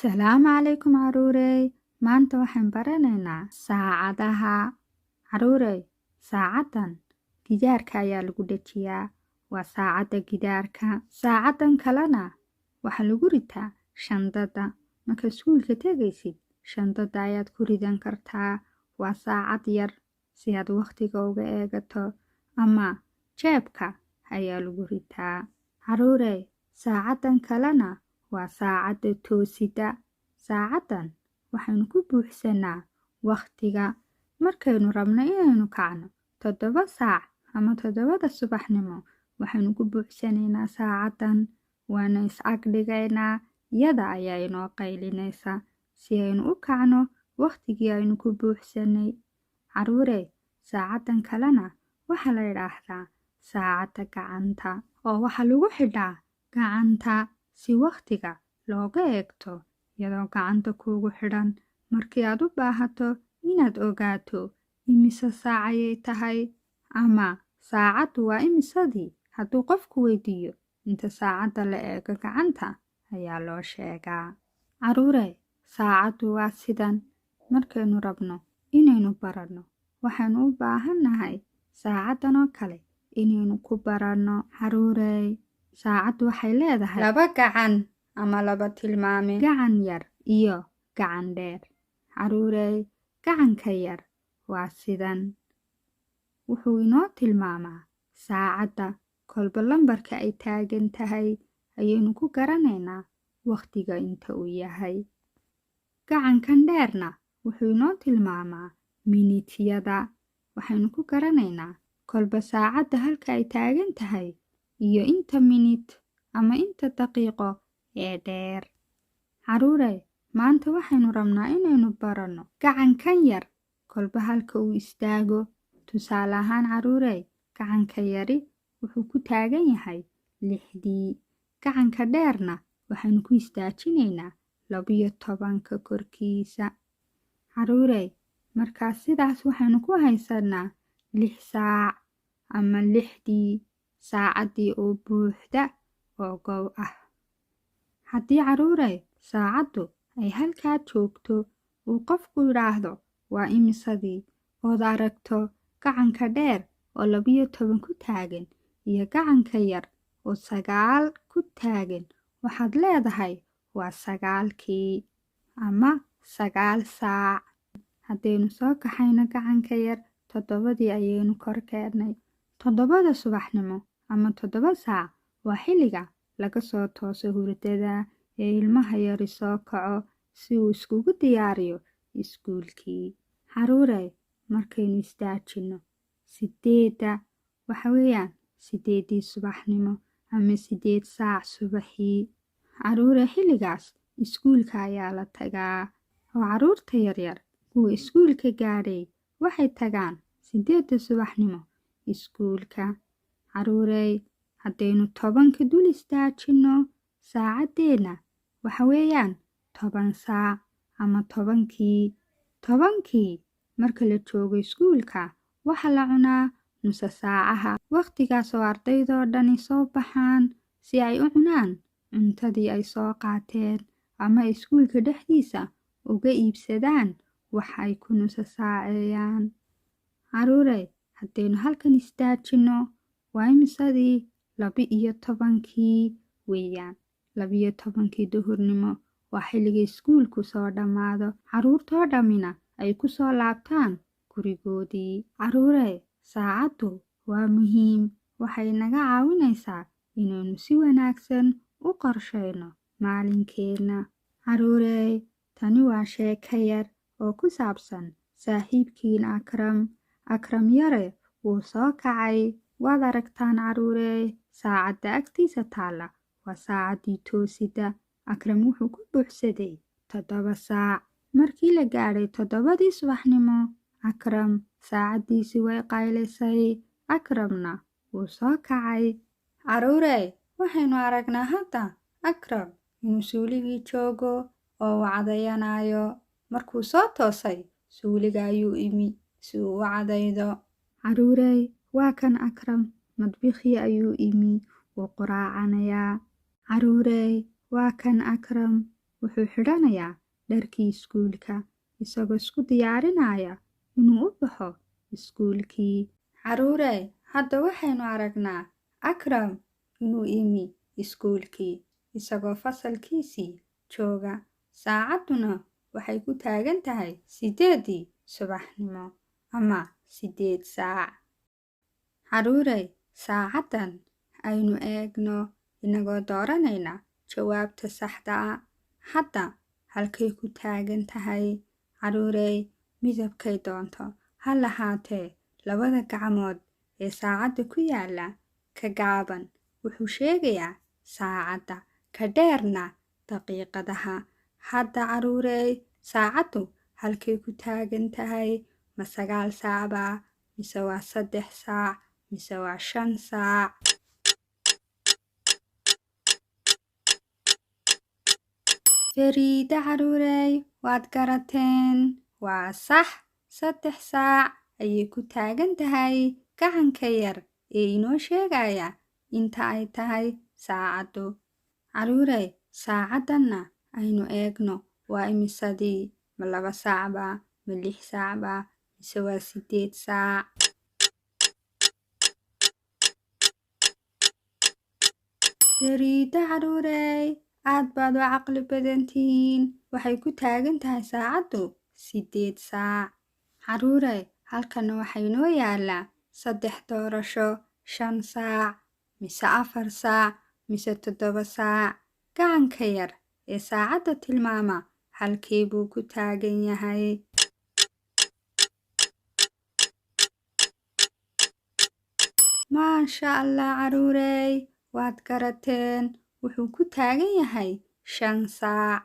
Salaamu calaykum caruurey. Maanta waxaan baranaynaa saacadaha. Caruurey, saacadan gidaarka ayaa lagu dhajiyaa. Waa saacadda gidaarka. Saacadan kalena waxaa lagu ritaa shandada. Marka iskuulka tegaysid, shandada ayaad ku ridan kartaa. Waa saacad yar si aad waqtiga uga eegato, ama jeebka ayaa lagu ritaa. Caruurey, saacadan kalena waa saacadda toosida. Saacadan waxaynu ku buuxsanaa waqtiga markaynu rabno inaynu kacno 7 saac ama 7 subaxnimo. Waxaynu ku buuxsanaynaa saacadan, waana is-ag dhigaynaa. Iyada ayaa inoo qaylinaysa si aynu u kacno waqtigii aynu ku buuxsanay. Caruurey, saacadan kalena waxaa la yidhaahdaa saacadda gacanta, oo waxaa lagu xidhaa gacanta si waqtiga looga eegto iyadoo gacanta kuugu xidhan. Markii aad u baahato inaad ogaato imise saac ayay tahay ama saacaddu waa imisadii, hadduu qofku weydiiyo inta saacadda la eego gacanta ayaa loo sheegaa. Caruurey, saacaddu waa sidan. Markaynu rabno inaynu baranno, waxaynu u baahannahay saacadan oo kale inaynu ku baranno. Caruurey, saacaddu waxay leedahay 2 gacan ama 2 tilmaame, gacan yar iyo gacan dheer. Caruurey, gacanka yar waa sidan. Wuxuu inoo tilmaamaa saacadda. Kolba lambarka ay taagan tahay ayaynu ku garanaynaa waqtiga inta uu yahay. Gacankan dheerna wuxuu inoo tilmaamaa minitiyada. Waxaynu ku garanaynaa kolba saacadda halka ay taagan tahay iyo inta minit ama inta daqiiqo ee dheer. Caruurey, maanta waxaynu rabnaa inaynu baranno gacankan yar kolba halka uu istaago. Tusaale ahaan caruurey, gacanka yari wuxuu ku taagan yahay 6. Gacanka dheerna waxaynu ku istaajinaynaa 12 korkiisa. Caruurey, markaas sidaas waxaynu ku haysanaa 6 saac ama 6dii saacaddii oo buuxda oo gow ah. Haddii caruurey saacaddu ay halkaa joogto uu qofku yidhaahdo waa imisadii, ood aragto gacanka dheer oo 12 ku taagan iyo gacanka yar oo 9 ku taagan, waxaad leedahay waa 9kii ama 9 saac. Haddaynu soo kaxayno gacanka yar, 7dii ayaynu kor keennay. 7 subaxnimo ama 7 saac waa xilliga laga soo tooso hurdada ee ilmaha yari soo kaco si uu iskugu diyaariyo iskuulkii. Caruurey, markaynu istaajinno 8 waxa weeyaan 8dii subaxnimo ama 8 saac subaxii. Caruurey, xilligaas iskuulka ayaa la tagaa, oo caruurta yaryar kuwa iskuulka gaadhay waxay tagaan 8 subaxnimo iskuulka. Caruurey, haddaynu 10ka dul istaajinno, saacaddeenna waxa weeyaan 10 saac ama 10kii. 10kii marka la joogo iskuulka waxaa la cunaa nusa saacaha. Waqtigaas oo ardaydoo dhani soo baxaan si ay u cunaan cuntadii ay soo qaateen ama iskuulka dhexdiisa uga iibsadaan wax ay ku nusa saaceeyaan. Caruurey, haddaynu halkan istaajinno waa imisadii 12kii weeyaan. 12kii duhurnimo waa xilliga iskuulku soo dhammaado, caruurtoo dhammina ay ku soo laabtaan gurigoodii. Caruurey, saacaddu waa muhiim. Waxay naga caawinaysaa inaynu si wanaagsan u qorshayno maalinkeenna. Caruurey, tani waa sheeko yar oo ku saabsan saaxiibkiin Akram. Akram yare wuu soo kacay. Waad aragtaan caruurey, saacadda agtiisa taalla waa saacaddii toosida. Akram wuxuu ku buuxsaday 7 saac. Markii la gaadhay 7dii subaxnimo, Akram saacaddiisii way qaylisay. Akramna wuu soo kacay. Caruurey, waxaynu aragnaa hadda Akram inuu suuligii joogo oo uu cadayanayo. Markuu soo toosay, suuliga ayuu imi si uu u cadaydo. Caruurey, waa kan Akram madbikii ayuu imi wuu quraacanayaa. Caruurey, waa kan Akram wuxuu xidhanayaa dharkii iskuulka isagoo isku diyaarinaya inuu u baxo iskuulkii. Caruurey, hadda waxaynu aragnaa Akram inuu imi iskuulkii isagoo fasalkiisii jooga. Saacadduna waxay ku taagan tahay 8:00 subaxnimo ama 8 saac. Caruurey, saacaddan aynu eegno inagoo dooranayna jawaabta saxda ah. Hadda halkay ku taagan tahay? Caruurey, midabkay doonto ha lahaatee, labada gacmood ee saacadda ku yaalla, ka gaaban wuxuu sheegayaa saacadda, ka dheerna daqiiqadaha. Hadda caruurey, saacaddu halkay ku taagan tahay? Ma 9 saac baa, mise waa 3 saac, mise waa 5 saac? Fariida caruurey, waad garateen. Waa sax, 3 saac ayay ku taagan tahay gacanka yar ee inoo sheegaya inta ay tahay saacaddu. Caruurey, saacaddanna aynu eegno waa imisadii? Ma 2 saac baa, ma 6 saac baa, mise waa 8 saac? Fariida caruurey, aad baad u caqli badan tihiin. Waxay ku taagan tahay saacaddu 8 saac. Caruurey, halkana waxaa inoo yaallaa 3 doorasho, 5 saac, mise 4 saac, mise 7 saac. Gacanka yar ee saacadda tilmaama halkee buu ku taagan yahay? Maasha Allah caruurey, waad garateen. Wuxuu ku taagan yahay 5 saac.